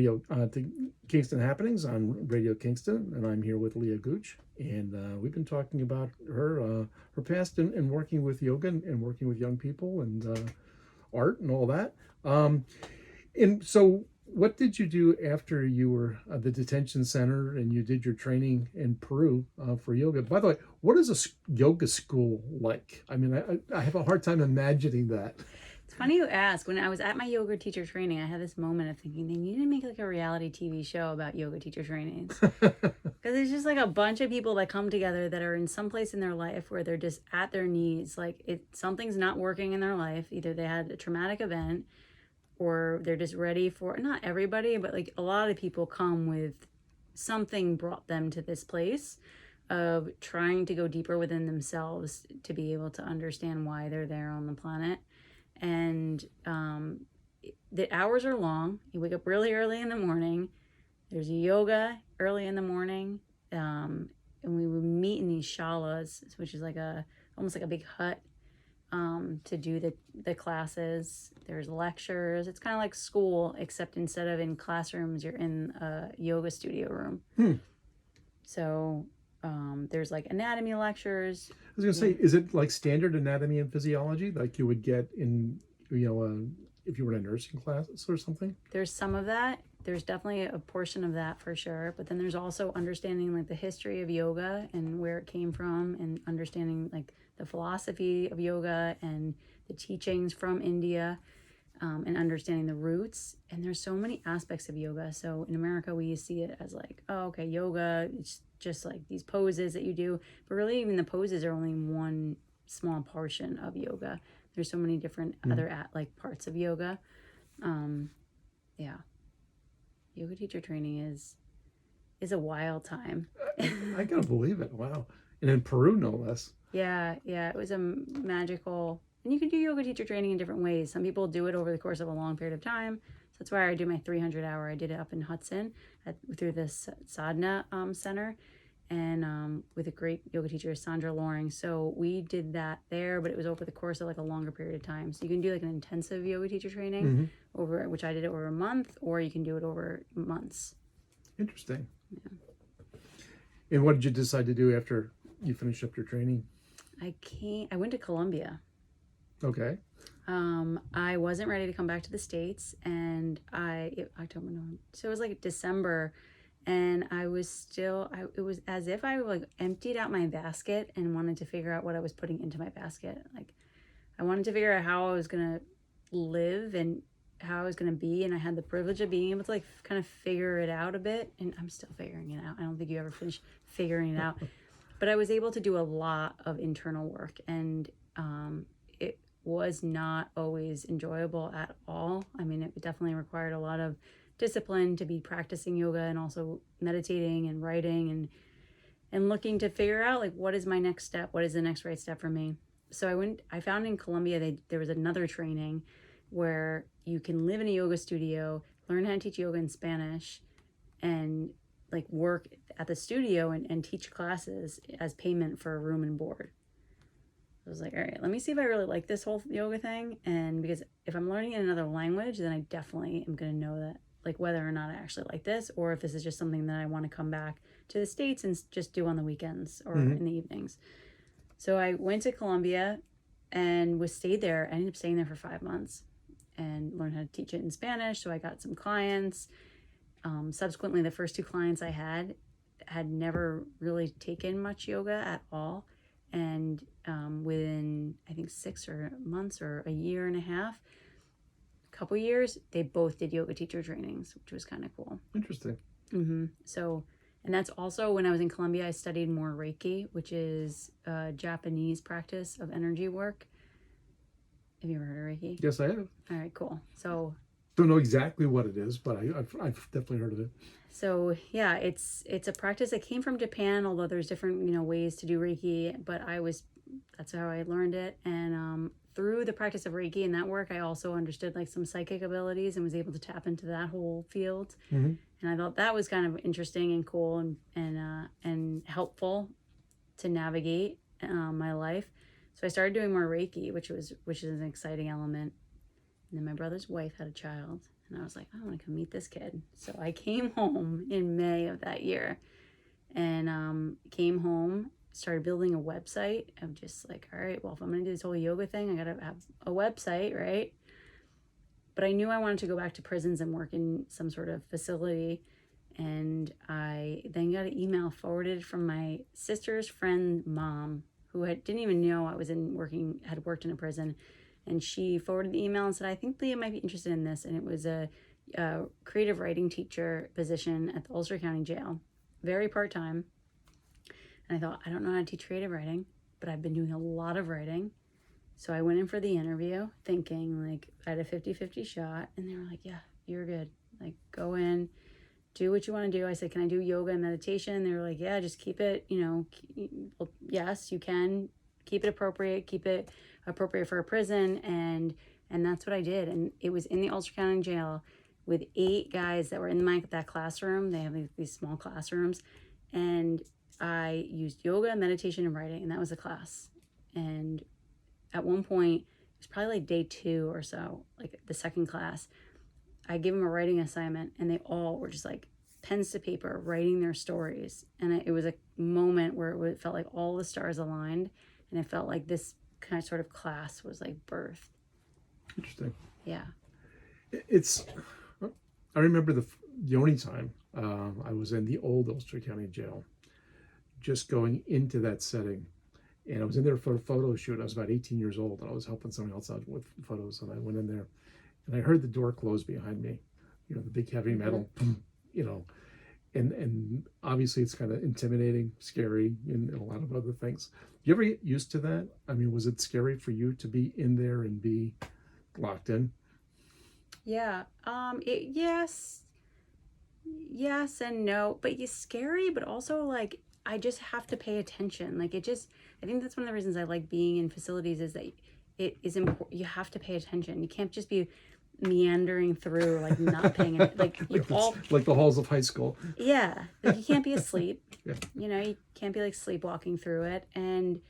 To Kingston Happenings on Radio Kingston, and I'm here with Leah Gooch, and we've been talking about her past and working with yoga and working with young people and art and all that. And so, what did you do after you were at the detention center and you did your training in Peru for yoga? By the way, what is a yoga school like? I mean, I have a hard time imagining that. It's funny you ask. When I was at my yoga teacher training, I had this moment of thinking they need to make like a reality TV show about yoga teacher trainings. Because there's just like a bunch of people that come together that are in some place in their life where they're just at their knees. Like something's not working in their life. Either they had a traumatic event or they're just ready for, not everybody, but like a lot of people come with something brought them to this place of trying to go deeper within themselves to be able to understand why they're there on the planet. And the hours are long. You wake up really early in the morning. There's yoga early in the morning, and we would meet in these shalas, which is like almost like a big hut, to do the classes. There's lectures. It's kind of like school, except instead of in classrooms, you're in a yoga studio room. So there's like anatomy lectures. I was going to say, is it like standard anatomy and physiology like you would get in, if you were in a nursing class or something? There's some of that. There's definitely a portion of that for sure. But then there's also understanding like the history of yoga and where it came from, and understanding like the philosophy of yoga and the teachings from India, and understanding the roots. And there's so many aspects of yoga. So in America, we see it as like, oh, okay, yoga, it's just like these poses that you do. But really, even the poses are only one small portion of yoga. There's so many different other parts of yoga. Yeah. Yoga teacher training is a wild time. I gotta believe it. Wow. And in Peru, no less. Yeah. It was a magical, and you can do yoga teacher training in different ways. Some people do it over the course of a long period of time. So that's why I do my 300-hour. I did it up in Hudson through this sadhana center, and with a great yoga teacher, Sandra Loring. So we did that there, but it was over the course of like a longer period of time. So you can do like an intensive yoga teacher training which I did it over a month, or you can do it over months. Interesting. Yeah. And what did you decide to do after you finished up your training? I went to Colombia. Okay. I wasn't ready to come back to the States, and October, November. So it was like December, and I was still, it was as if I like emptied out my basket and wanted to figure out what I was putting into my basket. Like I wanted to figure out how I was going to live and how I was going to be. And I had the privilege of being able to like kind of figure it out a bit. And I'm still figuring it out. I don't think you ever finish figuring it out, but I was able to do a lot of internal work, and it was not always enjoyable at all. I mean, it definitely required a lot of discipline to be practicing yoga and also meditating and writing and looking to figure out like, what is my next step? What is the next right step for me? So I found in Colombia, there was another training where you can live in a yoga studio, learn how to teach yoga in Spanish, and like work at the studio and teach classes as payment for a room and board. I was like, all right, let me see if I really like this whole yoga thing. And because if I'm learning in another language, then I definitely am going to know that, like, whether or not I actually like this, or if this is just something that I want to come back to the States and just do on the weekends or in the evenings. So I went to Colombia and stayed there. I ended up staying there for 5 months and learned how to teach it in Spanish. So I got some clients. Subsequently, the first 2 clients I had never really taken much yoga at all. And within, I think, 6 months or a year and a half, couple years, they both did yoga teacher trainings, which was kind of cool. Interesting. So, and that's also when I was in Colombia, I studied more Reiki, which is a Japanese practice of energy work. Have you ever heard of Reiki? Yes, I have. All right, cool. So, don't know exactly what it is, but I've definitely heard of it. So yeah, it's a practice that came from Japan, although there's different ways to do Reiki. But that's how I learned it, and through the practice of Reiki and that work, I also understood like some psychic abilities and was able to tap into that whole field. And I thought that was kind of interesting and cool and helpful to navigate my life. So I started doing more Reiki, which is an exciting element. And then my brother's wife had a child, And I was like, I want to come meet this kid. So I came home in May of that year, and came home, started building a website. I'm just like, all right, well, if I'm going to do this whole yoga thing, I got to have a website, right? But I knew I wanted to go back to prisons and work in some sort of facility. And I then got an email forwarded from my sister's friend mom, who didn't even know I was had worked in a prison. And she forwarded the email and said, I think Leah might be interested in this. And it was a creative writing teacher position at the Ulster County Jail, very part-time. And I thought, I don't know how to teach creative writing, but I've been doing a lot of writing. So I went in for the interview thinking like I had a 50-50 shot. And they were like, yeah, you're good. Like, go in, do what you want to do. I said, can I do yoga and meditation? They were like, yeah, just keep it, well, yes, you can. Keep it appropriate for a prison. And that's what I did. And it was in the Ulster County Jail with 8 guys that were in that classroom. They have these small classrooms. And I used yoga, meditation, and writing. And that was the class. And at one point, it was probably like day 2 or so, like the second class, I gave them a writing assignment, and they all were just like pens to paper writing their stories. And it was a moment where it felt like all the stars aligned, and it felt like this kind of sort of class was like birthed. Interesting. Yeah. I remember the only time I was in the old Ulster County Jail, just going into that setting. And I was in there for a photo shoot. I was about 18 years old, and I was helping someone else out with photos. And I went in there, and I heard the door close behind me. The big heavy metal, and obviously it's kind of intimidating, scary, and a lot of other things. You ever get used to that? I mean, was it scary for you to be in there and be locked in? Yeah. Yes and no. But it's scary, but also like I just have to pay attention. Like I think that's one of the reasons I like being in facilities is that it is important. You have to pay attention. You can't just be meandering through, like not paying it. Like like the halls of high school. Yeah. Like you can't be asleep. Yeah. You can't be like sleepwalking through it. And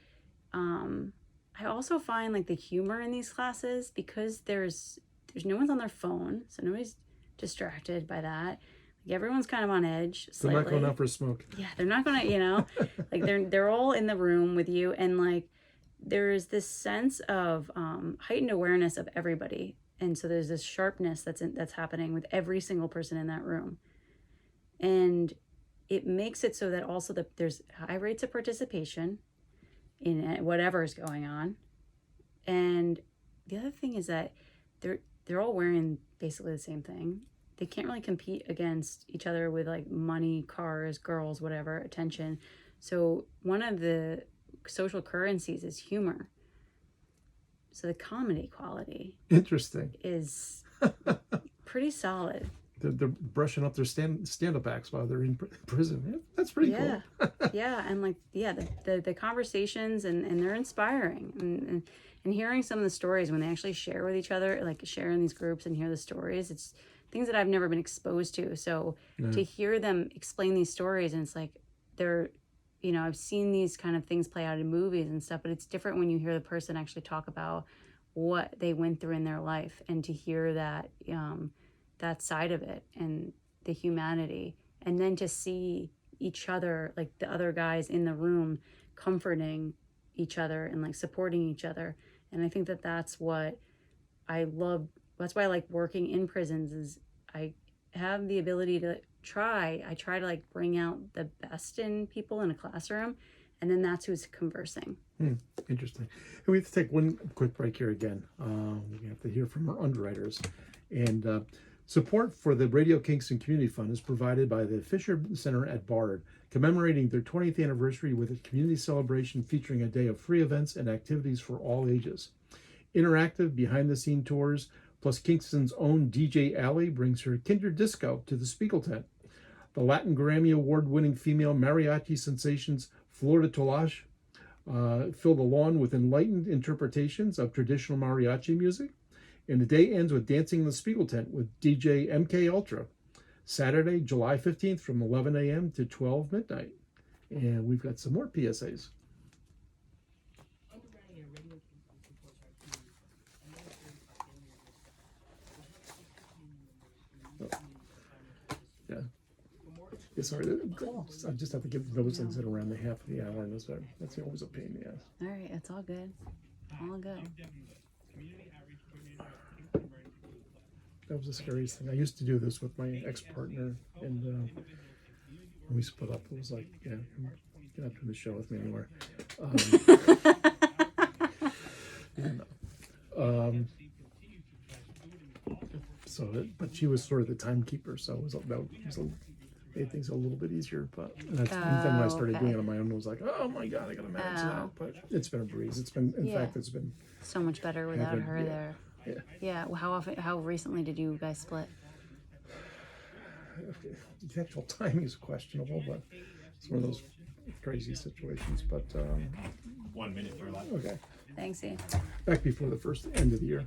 I also find like the humor in these classes, because there's no one's on their phone, so nobody's distracted by that. Like everyone's kind of on edge slightly. They're not going out for a smoke. Yeah, they're not gonna, like they're all in the room with you, and like there's this sense of heightened awareness of everybody, and so there's this sharpness that's happening with every single person in that room, and it makes it so that also there's high rates of participation in whatever is going on. And the other thing is that they're all wearing basically the same thing. They can't really compete against each other with like money, cars, girls, whatever, attention. So one of the social currencies is humor. So the comedy quality Interesting. is pretty solid. They're brushing up their stand-up acts while they're in prison. Yeah, that's pretty cool. Yeah, and like the conversations and they're inspiring, and hearing some of the stories when they actually share with each other, like share in these groups and hear the stories, it's things that I've never been exposed to. So to hear them explain these stories, and it's like they're, I've seen these kind of things play out in movies and stuff, but it's different when you hear the person actually talk about what they went through in their life, and to hear that that side of it and the humanity, and then to see each other, like the other guys in the room comforting each other and like supporting each other. And I think that that's what I love. That's why I like working in prisons, is I have the ability to try to like bring out the best in people in a classroom, and then that's who's conversing. Interesting. And we have to take one quick break here again. We have to hear from our underwriters. And support for the Radio Kingston Community Fund is provided by the Fisher Center at Bard, commemorating their 20th anniversary with a community celebration featuring a day of free events and activities for all ages. Interactive behind-the-scene tours, plus Kingston's own DJ Alley brings her Kinder Disco to the Spiegel tent. The Latin Grammy Award-winning female mariachi sensations Flor de Tolash fill the lawn with enlightened interpretations of traditional mariachi music. And the day ends with dancing in the Spiegel tent with DJ MK Ultra, Saturday, July 15th from 11 a.m. to 12 midnight. And we've got some more PSAs. Yeah. Yeah, sorry, I just have to get those things at around the half of the hour, and that's always a pain in the ass. All right, it's all good. All good. That was the scariest thing. I used to do this with my ex-partner, and when we split up, it was like, yeah, you're not doing the show with me anymore. But she was sort of the timekeeper, so it was made things a little bit easier. But and then when I started doing it on my own, it was like, oh my god, I gotta manage that. But it's been a breeze. It's been, in fact, it's been so much better without her yeah, there. Yeah. Yeah. Well, how recently did you guys split? The actual timing is questionable, but it's one of those crazy situations. But 1 minute for that. okay, Thanks, E. back before the first end of the year.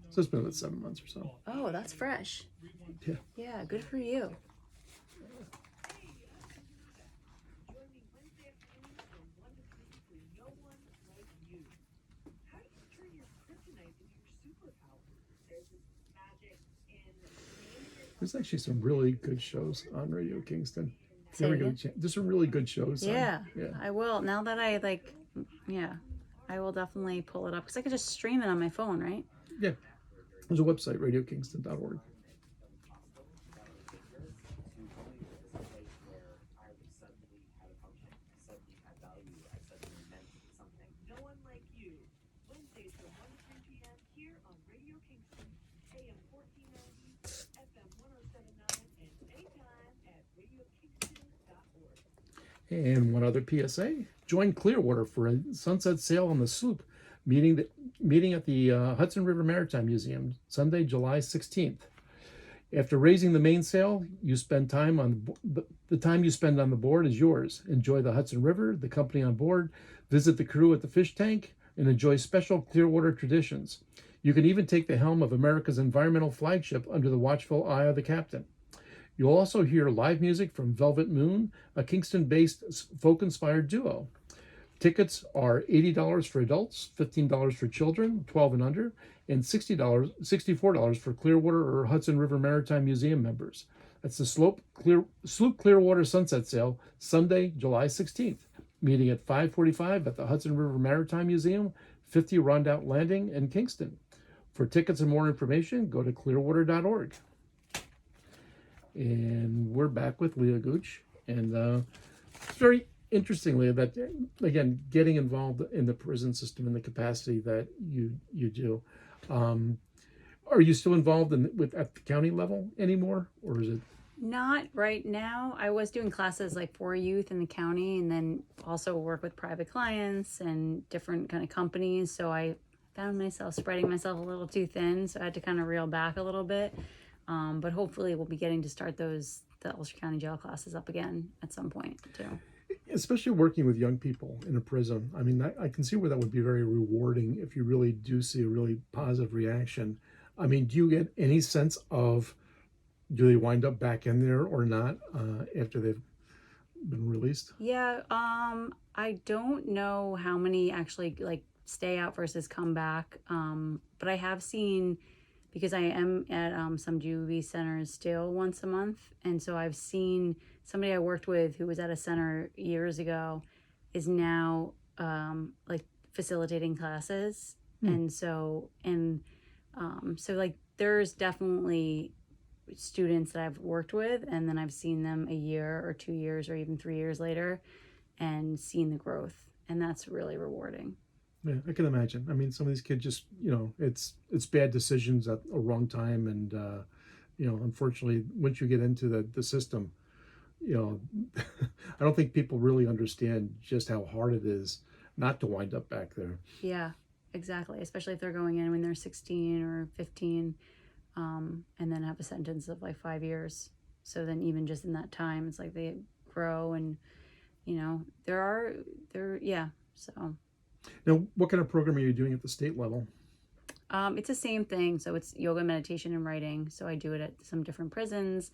So it's been about 7 months or so. Oh, that's fresh. Yeah. Yeah, good for you. There's actually some really good shows on Radio Kingston. If you Say ever it get a again? chance- There's some really good shows. Yeah, Yeah. I will. Now that I I will definitely pull it up because I could just stream it on my phone, right? Yeah. There's a website, radiokingston.org. No one like you. Wednesdays from 1 to 3 p.m. here on Radio Kingston, AM 1490, FM 1079, and anytime at radiokingston.org. And one other PSA: join Clearwater for a sunset sail on the sloop, meeting at the Hudson River Maritime Museum Sunday, July 16th. After raising the mainsail, you spend time on the time you spend on the board is yours. Enjoy the Hudson River, the company on board, visit the crew at the fish tank, and enjoy special Clearwater traditions. You can even take the helm of America's environmental flagship under the watchful eye of the captain. You'll also hear live music from Velvet Moon, a Kingston-based folk-inspired duo. Tickets are $80 for adults, $15 for children, 12 and under, and $64 for Clearwater or Hudson River Maritime Museum members. That's the Sloop Clearwater Sunset Sail, Sunday, July 16th. Meeting at 5:45 at the Hudson River Maritime Museum, 50 Rondout Landing in Kingston. For tickets and more information, go to clearwater.org. And we're back with Leah Gooch. And it's very interestingly that, again, getting involved in the prison system in the capacity that you do. Are you still involved at the county level anymore, or is it? Not right now. I was doing classes like for youth in the county and then also work with private clients and different kind of companies. So I found myself spreading myself a little too thin. So I had to kind of reel back a little bit. But hopefully we'll be getting to start the Ulster County jail classes up again at some point too. Especially working with young people in a prison. I mean, I can see where that would be very rewarding if you really do see a really positive reaction. I mean, do you get any sense of, do they wind up back in there or not after they've been released? Yeah, I don't know how many actually like stay out versus come back. But I have seen, because I am at some juvie centers still once a month, and so I've seen somebody I worked with who was at a center years ago is now like facilitating classes, and so like there's definitely students that I've worked with, and then I've seen them a year or 2 years or even 3 years later and seen the growth, and that's really rewarding. Yeah, I can imagine. I mean, some of these kids just, it's bad decisions at a wrong time, and unfortunately, once you get into the system, I don't think people really understand just how hard it is not to wind up back there. Yeah, exactly. Especially if they're going in when they're 16 or 15, and then have a sentence of like 5 years. So then even just in that time, it's like they grow, and so. Now, what kind of program are you doing at the state level? It's the same thing. So it's yoga, meditation, and writing. So I do it at some different prisons,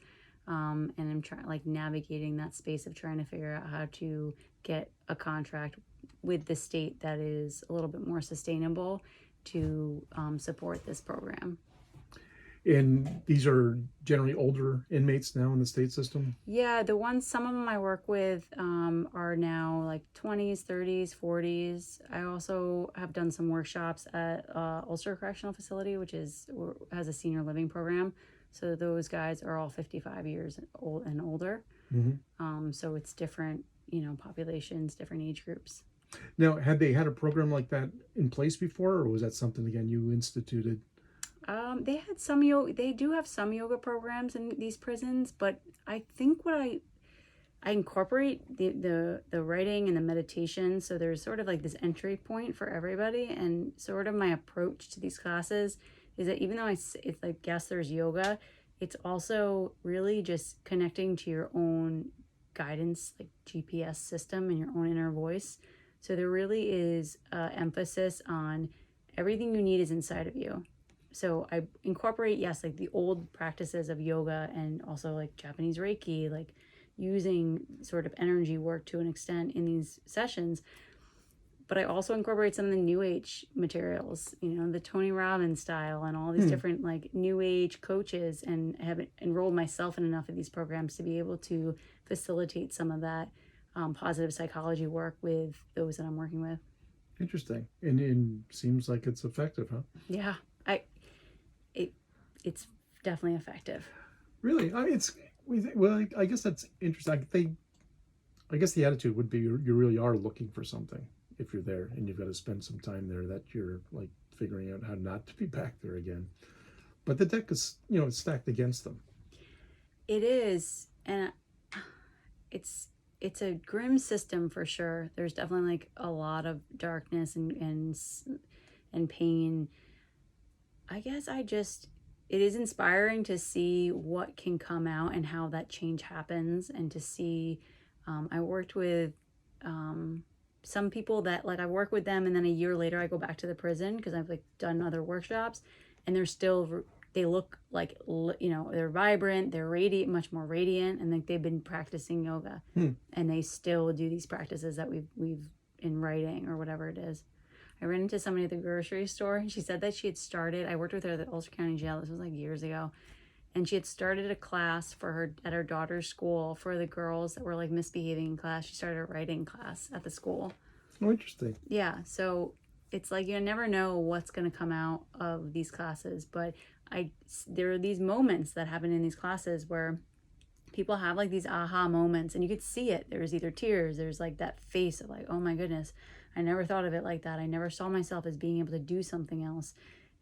and I'm trying navigating that space of trying to figure out how to get a contract with the state that is a little bit more sustainable to support this program. And these are generally older inmates now in the state system. Yeah, some of them I work with are now like 20s, 30s, 40s. I also have done some workshops at Ulster Correctional Facility, which has a senior living program. So those guys are all 55 years old and older. So it's different, populations, different age groups. Now, had they had a program like that in place before, or was that something again you instituted? They had some yoga. They do have some yoga programs in these prisons, but I think what I incorporate the writing and the meditation. So there's sort of like this entry point for everybody, and sort of my approach to these classes is that even though it's like, yes, there's yoga, it's also really just connecting to your own guidance, like GPS system and your own inner voice. So there really is emphasis on everything you need is inside of you. So I incorporate, yes, like the old practices of yoga and also like Japanese Reiki, like using sort of energy work to an extent in these sessions. But I also incorporate some of the new age materials, the Tony Robbins style and all these different like new age coaches, and have enrolled myself in enough of these programs to be able to facilitate some of that positive psychology work with those that I'm working with. Interesting. And seems like it's effective, huh? Yeah, it's definitely effective. Really? Well, I guess that's interesting. I guess the attitude would be you really are looking for something if you're there, and you've got to spend some time there that you're like figuring out how not to be back there again. But the deck is, it's stacked against them. It is, and it's a grim system for sure. There's definitely like a lot of darkness and pain. I guess it is inspiring to see what can come out and how that change happens, and to see, I worked with some people that like I work with them, and then a year later I go back to the prison because I've like done other workshops, and they look like, they're vibrant, they're much more radiant, and like they've been practicing yoga, and they still do these practices that we've in writing or whatever it is. I ran into somebody at the grocery store, and she said that she had started, I worked with her at the Ulster County Jail, this was like years ago, and she had started a class at her daughter's school for the girls that were like misbehaving in class. She started a writing class at the school. Oh, interesting. Yeah, so it's like you never know what's going to come out of these classes, but there are these moments that happen in these classes where people have like these aha moments, and you could see it. There's either tears, there's like that face of like, oh my goodness, I never thought of it like that. I never saw myself as being able to do something else.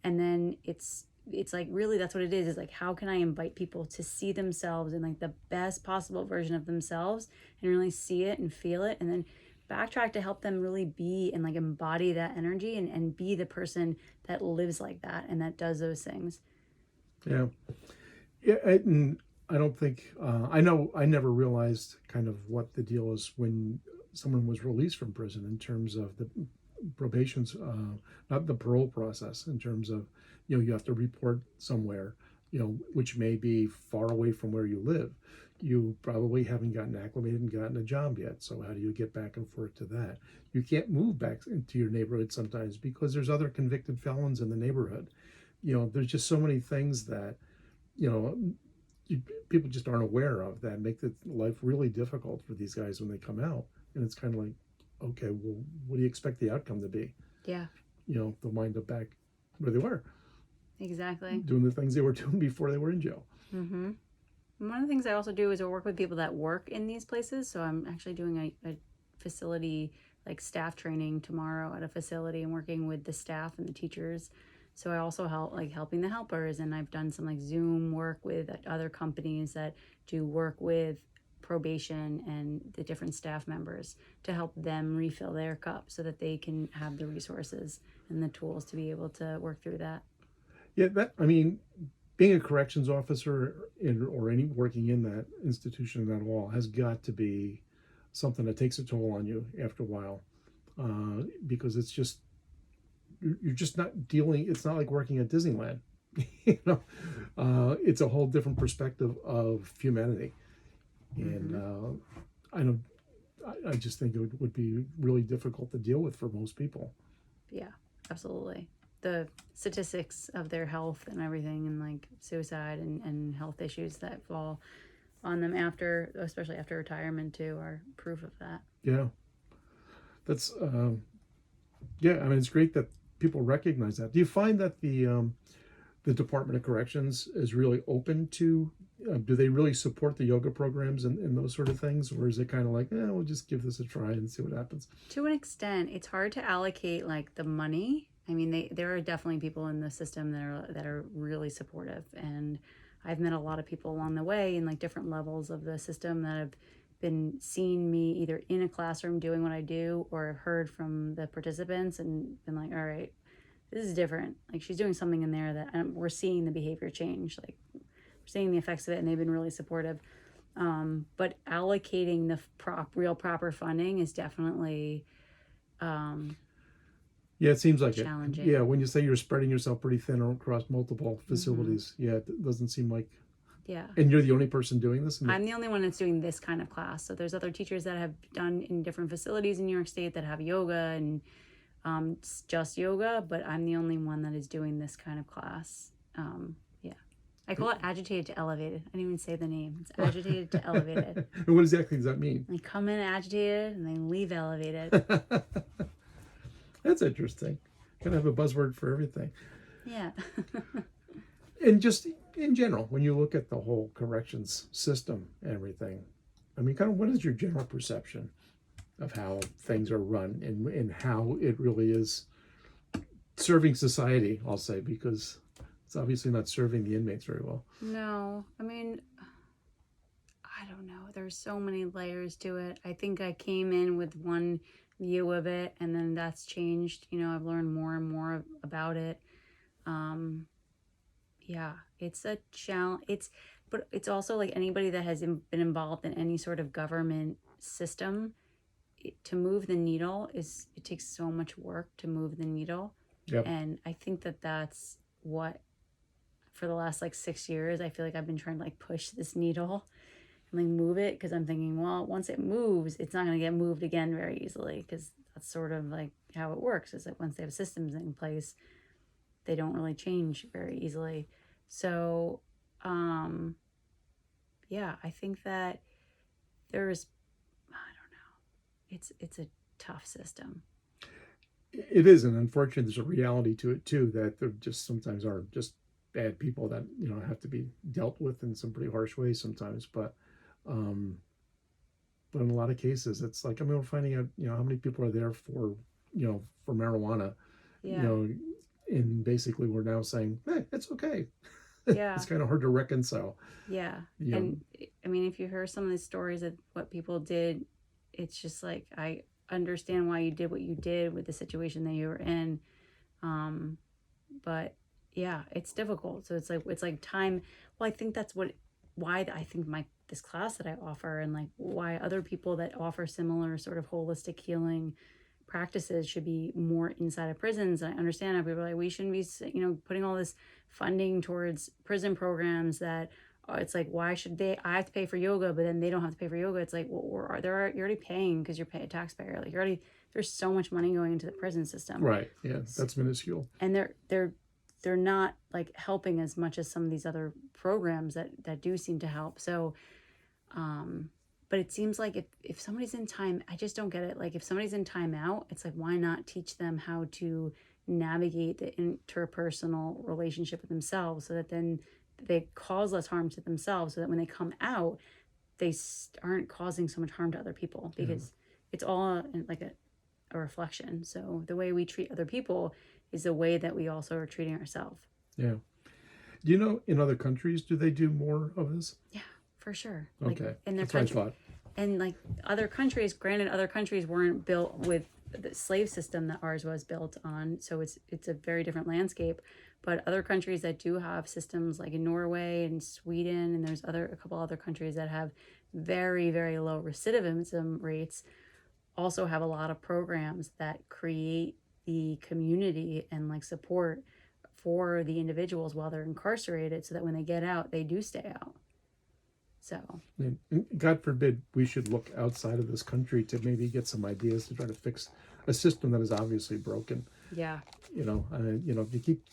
And then it's like, really, that's what it is like, how can I invite people to see themselves in like the best possible version of themselves, and really see it and feel it, and then backtrack to help them really be and like embody that energy, and be the person that lives like that and that does those things. Yeah. And I don't think, I know I never realized kind of what the deal is when someone was released from prison in terms of the probation's, not the parole process, in terms of, you have to report somewhere, which may be far away from where you live. You probably haven't gotten acclimated and gotten a job yet. So how do you get back and forth to that? You can't move back into your neighborhood sometimes because there's other convicted felons in the neighborhood. There's just so many things that, people just aren't aware of that make the life really difficult for these guys when they come out. And it's kind of like, okay, well, what do you expect the outcome to be? Yeah. They'll wind up back where they were. Exactly. Doing the things they were doing before they were in jail. Mm-hmm. One of the things I also do is I work with people that work in these places. So I'm actually doing a facility, like staff training tomorrow at a facility, and working with the staff and the teachers. So I also helping the helpers, and I've done some like Zoom work with other companies that do work with probation and the different staff members to help them refill their cup so that they can have the resources and the tools to be able to work through that. Yeah, being a corrections officer or any working in that institution at all has got to be something that takes a toll on you after a while, because it's just, you're just not dealing. It's not like working at Disneyland. It's a whole different perspective of humanity, and I just think it would be really difficult to deal with for most people. Yeah, absolutely. the statistics of their health and everything, and like suicide and health issues that fall on them after, especially after retirement too, are proof of that. Yeah. That's yeah. I mean, it's great that people recognize that. Do you find that the Department of Corrections is really open to? Do they really support the yoga programs and those sort of things, or is it kind of like, we'll just give this a try and see what happens? To an extent, it's hard to allocate like the money. I mean, there are definitely people in the system that are really supportive, and I've met a lot of people along the way in like different levels of the system that have been seeing me either in a classroom doing what I do, or have heard from the participants and been like, all right, this is different. Like, she's doing something in there that we're seeing the behavior change. Like, we're seeing the effects of it, and they've been really supportive. But allocating the real proper funding is definitely Yeah, it seems like challenging. it. Yeah, when you say you're spreading yourself pretty thin across multiple facilities, yeah, it doesn't seem like. Yeah. And you're the only person doing this? I'm the only one that's doing this kind of class. So there's other teachers that have done in different facilities in New York State that have yoga and just yoga, but I'm the only one that is doing this kind of class. Yeah. I call it agitated to elevated. I didn't even say the name. It's agitated to elevated. And what exactly does that mean? They come in agitated and they leave elevated. That's interesting. Gotta have a buzzword for everything. Yeah. And just in general, when you look at the whole corrections system and everything, I mean, kind of what is your general perception of how things are run and how it really is serving society, I'll say, because it's obviously not serving the inmates very well. No, I mean, I don't know. There's so many layers to it. I think I came in with one view of it, and then that's changed. You know, I've learned more and more about it. Yeah, it's a challenge. But it's also like anybody that has been involved in any sort of government system, to move the needle it takes so much work to move the needle. Yep. And I think that's what, for the last like 6 years, I feel like I've been trying to like push this needle and like move it, because I'm thinking, well, once it moves, it's not going to get moved again very easily, because that's sort of like how it works, is that once they have systems in place, they don't really change very easily. So yeah, I think that there's, I don't know, it's a tough system. It is, and unfortunately, there's a reality to it too, that there just sometimes are just bad people that have to be dealt with in some pretty harsh ways sometimes. But in a lot of cases, it's like, I mean, we're finding out how many people are there for for marijuana. Yeah. And basically we're now saying, hey, it's okay. Yeah. It's kind of hard to reconcile. Yeah. You know. And I mean, if you hear some of the stories of what people did, it's just like, I understand why you did what you did with the situation that you were in. But yeah, it's difficult. So it's like time. Well, I think that's why I think this class that I offer, and like why other people that offer similar sort of holistic healing practices should be more inside of prisons. And I understand how people are like, we shouldn't be, putting all this funding towards prison programs that it's like, why should I have to pay for yoga, but then they don't have to pay for yoga? It's like, well, you're already paying because you're a taxpayer. Like, there's so much money going into the prison system. Right. Yeah. That's minuscule. And they're not like helping as much as some of these other programs that do seem to help. So, but it seems like if somebody's in time, I just don't get it. Like, if somebody's in timeout, it's like, why not teach them how to navigate the interpersonal relationship with themselves, so that then they cause less harm to themselves, so that when they come out, they aren't causing so much harm to other people, because it's all like a reflection. So the way we treat other people is the way that we also are treating ourselves. Yeah. Do you know, in other countries, do they do more of this? Yeah, for sure. Like, Okay. in their That's what I country, thought. and like other countries, granted, other countries weren't built with the slave system that ours was built on, so it's a very different landscape. But other countries that do have systems, like in Norway and Sweden, and there's a couple other countries that have very, very low recidivism rates, also have a lot of programs that create the community and like support for the individuals while they're incarcerated, so that when they get out, they do stay out. So, And God forbid we should look outside of this country to maybe get some ideas to try to fix a system that is obviously broken. Yeah. You know, you keep,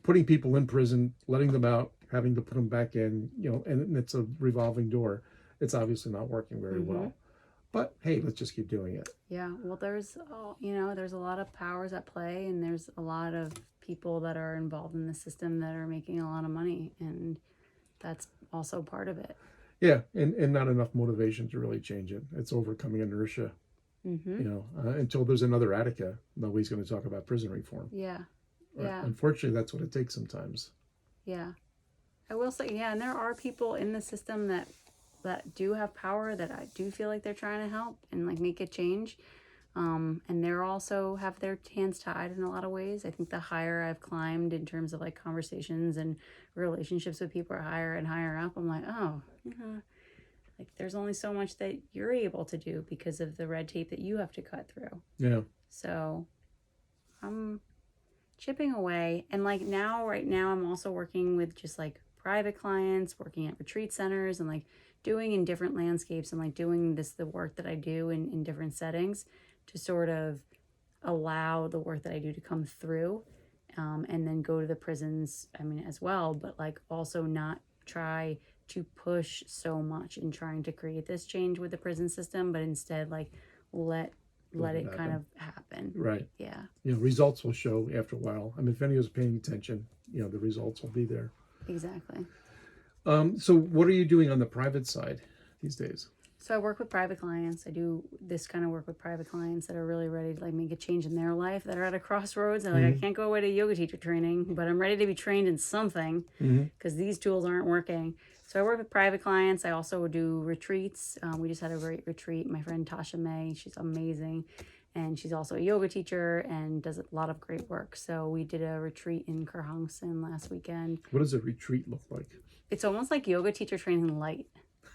putting people in prison, letting them out, having to put them back in, and it's a revolving door. It's obviously not working very well. But hey, let's just keep doing it. Yeah. Well, there's, there's a lot of powers at play, and there's a lot of people that are involved in the system that are making a lot of money, and that's also part of it. Yeah, and not enough motivation to really change it. It's overcoming inertia. Until there's another Attica, nobody's going to talk about prison reform. Yeah. Right? Yeah. Unfortunately, that's what it takes sometimes. Yeah. I will say, yeah, and there are people in the system that do have power, that I do feel like they're trying to help and like make a change. And they're also have their hands tied in a lot of ways. I think the higher I've climbed in terms of like conversations and relationships with people are higher and higher up, I'm like, oh, like there's only so much that you're able to do because of the red tape that you have to cut through. Yeah. So I'm chipping away. And like right now, I'm also working with just like private clients, working at retreat centers, and like doing in different landscapes, and like doing the work that I do in different settings to sort of allow the work that I do to come through, and then go to the prisons, as well, but like also not try to push so much in trying to create this change with the prison system, but instead like let it kind of happen. Right. Yeah. Results will show after a while. if anyone's paying attention, the results will be there. Exactly. So what are you doing on the private side these days? So I work with private clients. I do this kind of work with private clients that are really ready to like make a change in their life, that are at a crossroads. They're like, I can't go away to yoga teacher training, but I'm ready to be trained in something because these tools aren't working. So I work with private clients. I also do retreats. We just had a great retreat. My friend Tasha May, she's amazing. And she's also a yoga teacher and does a lot of great work. So we did a retreat in Kurhangsen last weekend. What does a retreat look like? It's almost like yoga teacher training light.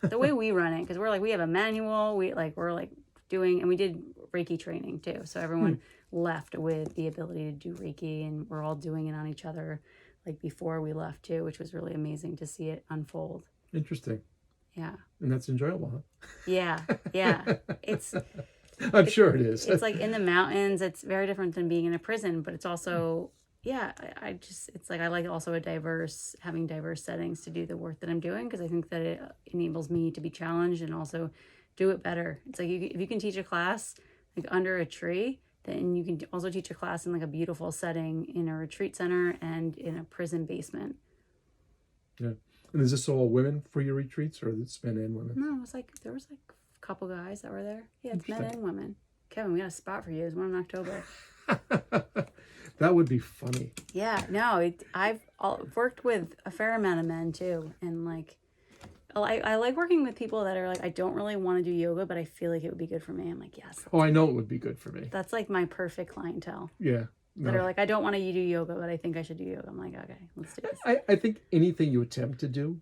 The way we run it, because we have a manual, we're doing, and we did Reiki training too. So everyone left with the ability to do Reiki, and we're all doing it on each other like before we left too, which was really amazing to see it unfold. Interesting. Yeah. And that's enjoyable, huh? Yeah. Yeah. I'm sure it is. It's like in the mountains. It's very different than being in a prison, but it's also, it's like I like also having diverse settings to do the work that I'm doing, because I think that it enables me to be challenged and also do it better. It's like if you can teach a class like under a tree, then you can also teach a class in like a beautiful setting in a retreat center and in a prison basement. Yeah. And is this all women for your retreats, or is it men and women? No, there was like a couple guys that were there. Yeah, it's men and women. Kevin, we got a spot for you. There's one in October. That would be funny. Yeah, no, I've worked with a fair amount of men too, and like, I like working with people that are like, I don't really want to do yoga, but I feel like it would be good for me. I'm like, yes. Oh, I know it would be good for me. That's like my perfect clientele. Yeah. That are like, I don't want to do yoga, but I think I should do yoga. I'm like, okay, let's do this. I think anything you attempt to do,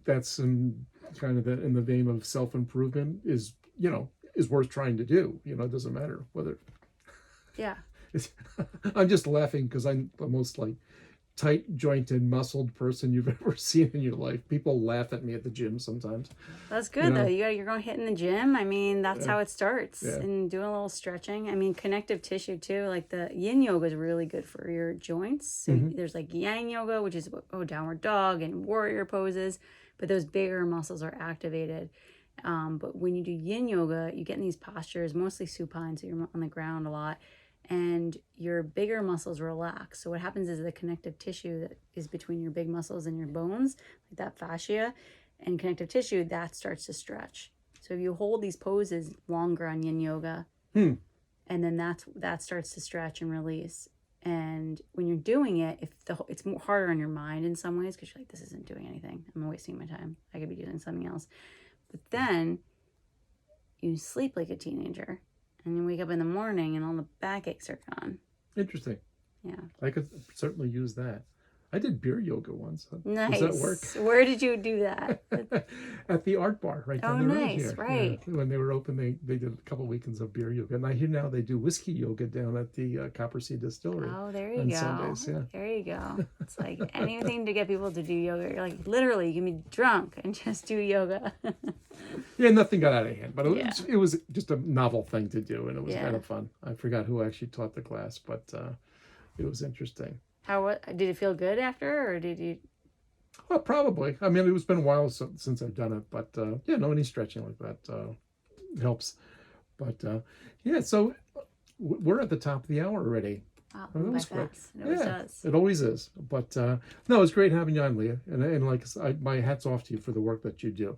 that's in the vein of self-improvement is worth trying to do. It doesn't matter whether. Yeah. I'm just laughing because I'm the most like tight jointed muscled person you've ever seen in your life. People laugh at me at the gym sometimes. That's good though. You're going hitting the gym. That's how it starts. Yeah. And doing a little stretching. Connective tissue too. Like the yin yoga is really good for your joints. So there's like yang yoga, which is downward dog and warrior poses, but those bigger muscles are activated. But when you do yin yoga, you get in these postures, mostly supine, so you're on the ground a lot, and your bigger muscles relax. So what happens is the connective tissue that is between your big muscles and your bones, like that fascia and connective tissue, that starts to stretch. So if you hold these poses longer on yin yoga, and then that starts to stretch and release. And when you're doing it, it's more harder on your mind in some ways, because you're like, this isn't doing anything. I'm wasting my time. I could be doing something else. But then you sleep like a teenager, and you wake up in the morning and all the backaches are gone. Interesting. Yeah. I could certainly use that. I did beer yoga once. Nice. Does that work? Where did you do that? At the art bar right down Oh, the road nice, here. right. Yeah. When they were open, they did a couple of weekends of beer yoga. And I hear now they do whiskey yoga down at the Copper Sea Distillery. Oh, there you on go. Sundays, yeah. There you go. It's like anything to get people to do yoga. You're like, literally, you can be drunk and just do yoga. Yeah, nothing got out of hand, but Yeah. it was just a novel thing to do, and it was Yeah. kind of fun. I forgot who actually taught the class, but it was interesting. Did it feel good after, or did you? Well, probably. I mean, it's been a while since I've done it, but yeah, no, any stretching like that helps. But yeah, so we're at the top of the hour already. Wow, Oh, that went by was quick. fast. It always Yeah, does. it always is. But no, it's great having you on, Leah. And like my hat's off to you for the work that you do.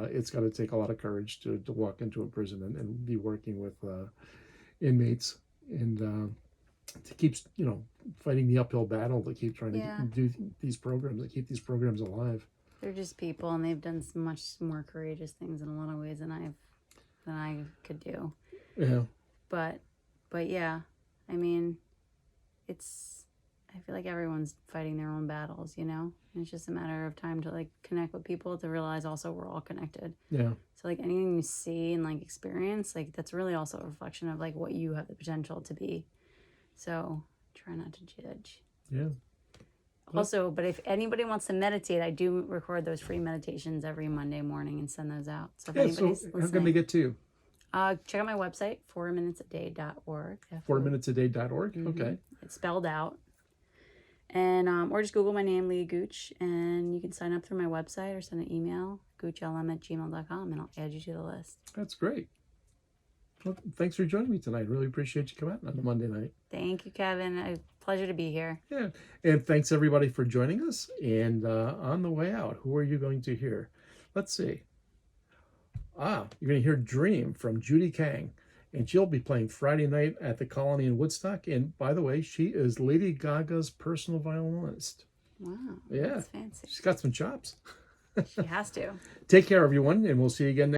It's got to take a lot of courage to walk into a prison and be working with inmates and to keep fighting the uphill battle to keep trying Yeah. to do these programs, to keep these programs alive. They're just people, and they've done much more courageous things in a lot of ways than I could do. Yeah. But yeah, I mean, I feel like everyone's fighting their own battles, and it's just a matter of time to like connect with people to realize also we're all connected. Yeah. So like anything you see and like experience, like that's really also a reflection of like what you have the potential to be. So try not to judge. Yeah. Also, but if anybody wants to meditate, I do record those free meditations every Monday morning and send those out. So if Yeah. So anybody's how can they listening, get to you? check out my website, 4minutesaday.org. 4minutesaday.org. Mhm. Okay. It's spelled out. And or just Google my name, Leah Gooch, and you can sign up through my website or send an email, goochlm@gmail.com, and I'll add you to the list. That's great. Well, thanks for joining me tonight. Really appreciate you coming out on a Monday night. Thank you, Kevin. A pleasure to be here. Yeah. And thanks everybody for joining us. And on the way out, who are you going to hear? Let's see. You're going to hear Dream from Judy Kang. And she'll be playing Friday night at the Colony in Woodstock. And by the way, she is Lady Gaga's personal violinist. Wow. Yeah. That's fancy. She's got some chops. She has to. Take care, everyone. And we'll see you again next